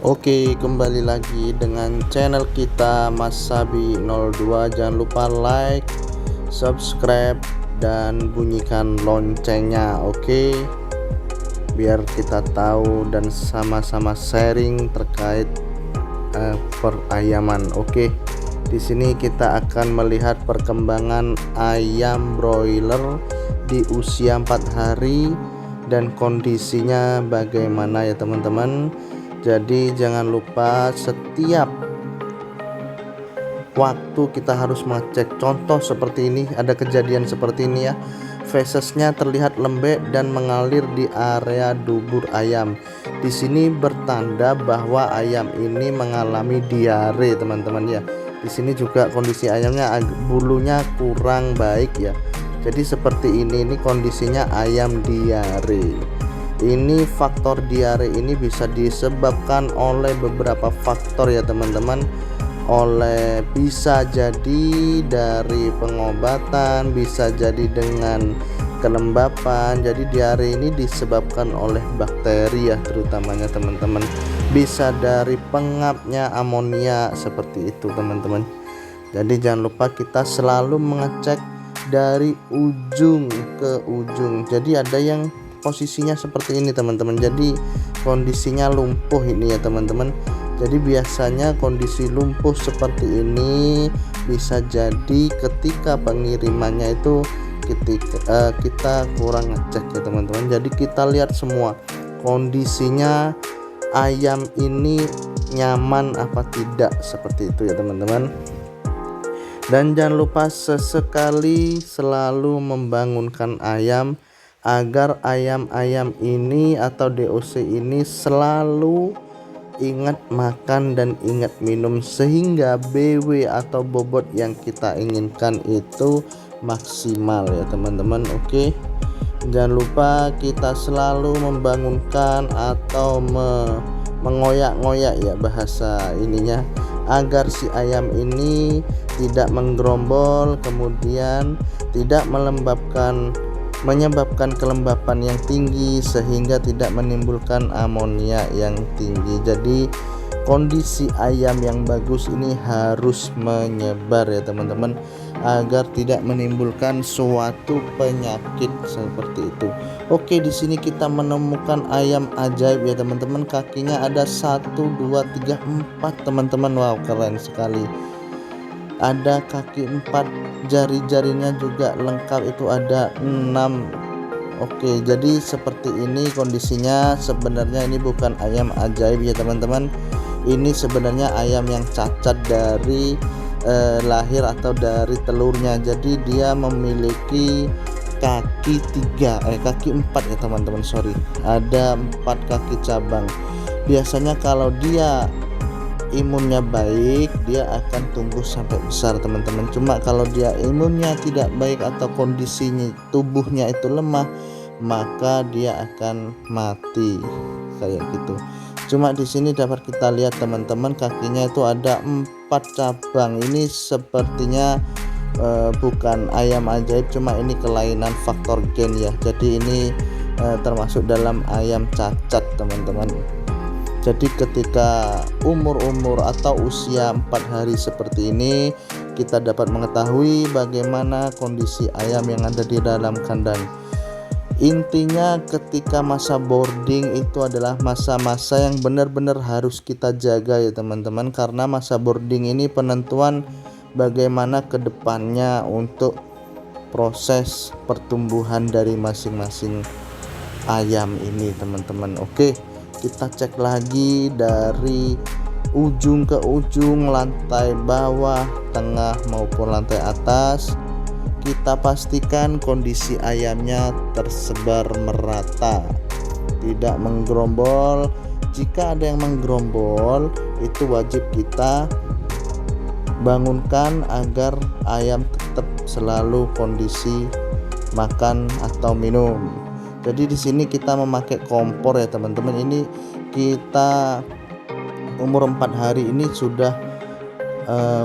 Oke, kembali lagi dengan channel kita Mas Sabi 02. Jangan lupa like, subscribe, dan bunyikan loncengnya. Oke, biar kita tahu dan sama-sama sharing terkait perayaman. Oke, di sini kita akan melihat perkembangan ayam broiler di usia 4 hari dan kondisinya bagaimana ya teman-teman. Jadi jangan lupa setiap waktu kita harus mengecek. Contoh seperti ini, ada kejadian seperti ini ya. Fesesnya terlihat lembek dan mengalir di area dubur ayam. Di sini bertanda bahwa ayam ini mengalami diare, teman-teman ya. Di sini juga kondisi ayamnya bulunya kurang baik ya. Jadi seperti ini kondisinya ayam diare. Ini faktor diare ini bisa disebabkan oleh beberapa faktor ya teman-teman. Bisa jadi dari pengobatan, bisa jadi dengan kelembapan. Jadi diare ini disebabkan oleh bakteri ya terutamanya teman-teman. Bisa dari pengapnya amonia seperti itu teman-teman. Jadi jangan lupa kita selalu mengecek dari ujung ke ujung. Jadi ada yang posisinya seperti ini teman-teman, jadi kondisinya lumpuh ini ya teman-teman. Jadi biasanya kondisi lumpuh seperti ini bisa jadi ketika pengirimannya itu kita kurang ngecek ya teman-teman. Jadi kita lihat semua kondisinya ayam ini nyaman apa tidak, seperti itu ya teman-teman. Dan jangan lupa sesekali selalu membangunkan ayam agar ayam-ayam ini atau DOC ini selalu ingat makan dan ingat minum, sehingga BW atau bobot yang kita inginkan itu maksimal ya teman-teman. Oke, jangan lupa kita selalu membangunkan atau mengoyak-ngoyak ya bahasa ininya, agar si ayam ini tidak menggerombol, kemudian tidak menyebabkan kelembapan yang tinggi sehingga tidak menimbulkan amonia yang tinggi. Jadi kondisi ayam yang bagus ini harus menyebar ya teman-teman, agar tidak menimbulkan suatu penyakit seperti itu. Oke, di sini kita menemukan ayam ajaib ya teman-teman. Kakinya ada 1 2 3 4 teman-teman. Wow, keren sekali. Ada kaki 4, jari-jarinya juga lengkap, itu ada 6. Oke, jadi seperti ini kondisinya. Sebenarnya ini bukan ayam ajaib ya teman-teman, ini sebenarnya ayam yang cacat dari lahir atau dari telurnya. Jadi dia memiliki kaki 4 ya teman-teman, ada 4 kaki cabang. Biasanya kalau dia imunnya baik, dia akan tumbuh sampai besar teman-teman. Cuma kalau dia imunnya tidak baik atau kondisinya tubuhnya itu lemah, maka dia akan mati kayak gitu. Cuma di sini dapat kita lihat teman-teman, kakinya itu ada 4 cabang. Ini sepertinya bukan ayam ajaib, cuma ini kelainan faktor gen ya. Jadi ini termasuk dalam ayam cacat teman-teman. Jadi ketika umur atau usia 4 hari seperti ini, kita dapat mengetahui bagaimana kondisi ayam yang ada di dalam kandang. Intinya ketika masa boarding itu adalah masa-masa yang benar-benar harus kita jaga ya teman-teman, karena masa boarding ini penentuan bagaimana kedepannya untuk proses pertumbuhan dari masing-masing ayam ini teman-teman. Oke, kita cek lagi dari ujung ke ujung, lantai bawah, tengah maupun lantai atas. Kita pastikan kondisi ayamnya tersebar merata, tidak menggerombol. Jika ada yang menggerombol, itu wajib kita bangunkan agar ayam tetap selalu kondisi makan atau minum. Jadi di sini kita memakai kompor ya teman-teman. Ini kita umur 4 hari ini sudah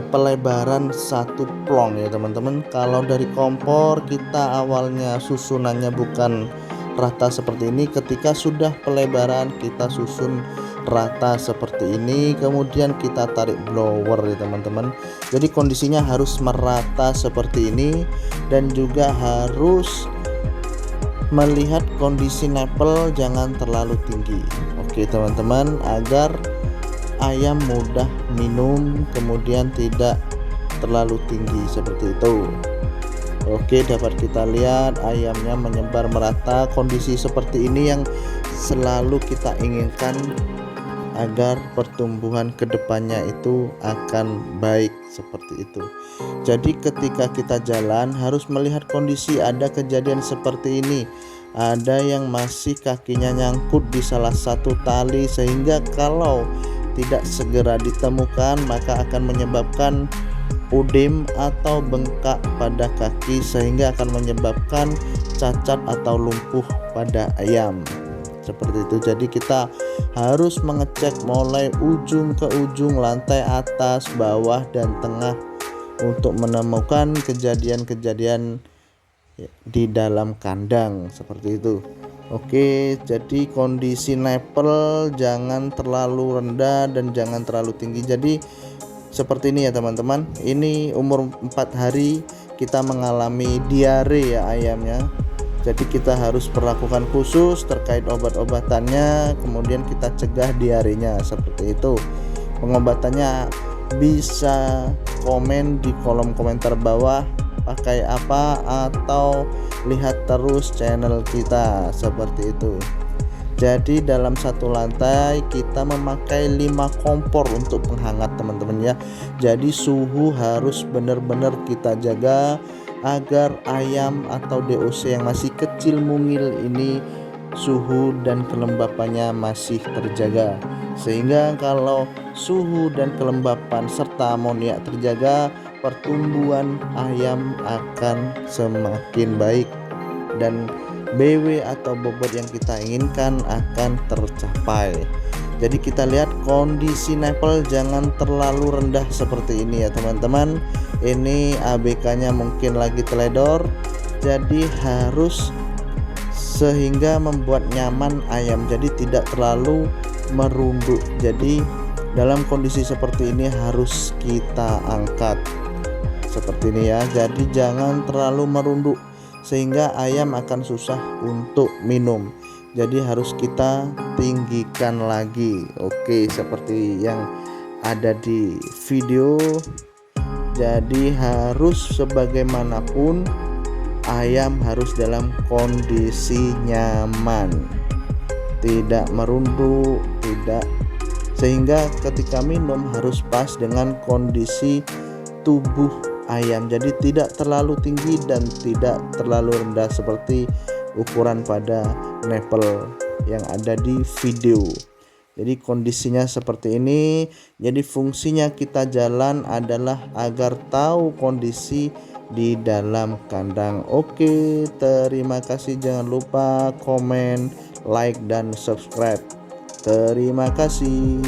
pelebaran 1 plong ya teman-teman. Kalau dari kompor kita awalnya susunannya bukan rata seperti ini, ketika sudah pelebaran kita susun rata seperti ini, kemudian kita tarik blower ya teman-teman. Jadi kondisinya harus merata seperti ini, dan juga harus melihat kondisi nipple jangan terlalu tinggi. Oke teman-teman, agar ayam mudah minum, kemudian tidak terlalu tinggi seperti itu. Oke, dapat kita lihat ayamnya menyebar merata. Kondisi seperti ini yang selalu kita inginkan agar pertumbuhan kedepannya itu akan baik seperti itu. Jadi ketika kita jalan harus melihat kondisi. Ada kejadian seperti ini, ada yang masih kakinya nyangkut di salah satu tali, sehingga kalau tidak segera ditemukan maka akan menyebabkan udem atau bengkak pada kaki, sehingga akan menyebabkan cacat atau lumpuh pada ayam seperti itu. Jadi kita harus mengecek mulai ujung ke ujung, lantai atas, bawah, dan tengah untuk menemukan kejadian-kejadian di dalam kandang seperti itu. Oke, jadi kondisi nipple jangan terlalu rendah dan jangan terlalu tinggi. Jadi seperti ini ya teman-teman, ini umur 4 hari kita mengalami diare ya ayamnya. Jadi kita harus perlakukan khusus terkait obat-obatannya, kemudian kita cegah diarenya seperti itu. Pengobatannya bisa komen di kolom komentar bawah pakai apa, atau lihat terus channel kita seperti itu. Jadi dalam satu lantai kita memakai 5 kompor untuk penghangat teman-teman ya. Jadi suhu harus benar-benar kita jaga agar ayam atau DOC yang masih kecil mungil ini suhu dan kelembapannya masih terjaga, sehingga kalau suhu dan kelembapan serta amoniak terjaga, pertumbuhan ayam akan semakin baik dan BW atau bobot yang kita inginkan akan tercapai. Jadi kita lihat kondisi nipple jangan terlalu rendah seperti ini ya teman-teman. Ini ABK-nya mungkin lagi teledor, jadi harus sehingga membuat nyaman ayam, jadi tidak terlalu merunduk. Jadi dalam kondisi seperti ini harus kita angkat seperti ini ya. Jadi jangan terlalu merunduk sehingga ayam akan susah untuk minum. Jadi harus kita tinggikan lagi. Oke, seperti yang ada di video. Jadi harus sebagaimanapun ayam harus dalam kondisi nyaman, tidak merunduk, tidak, sehingga ketika minum harus pas dengan kondisi tubuh ayam. Jadi tidak terlalu tinggi dan tidak terlalu rendah seperti ukuran pada nipple yang ada di video. Jadi kondisinya seperti ini. Jadi fungsinya kita jalan adalah agar tahu kondisi di dalam kandang. Oke, terima kasih. Jangan lupa komen, like, dan subscribe. Terima kasih.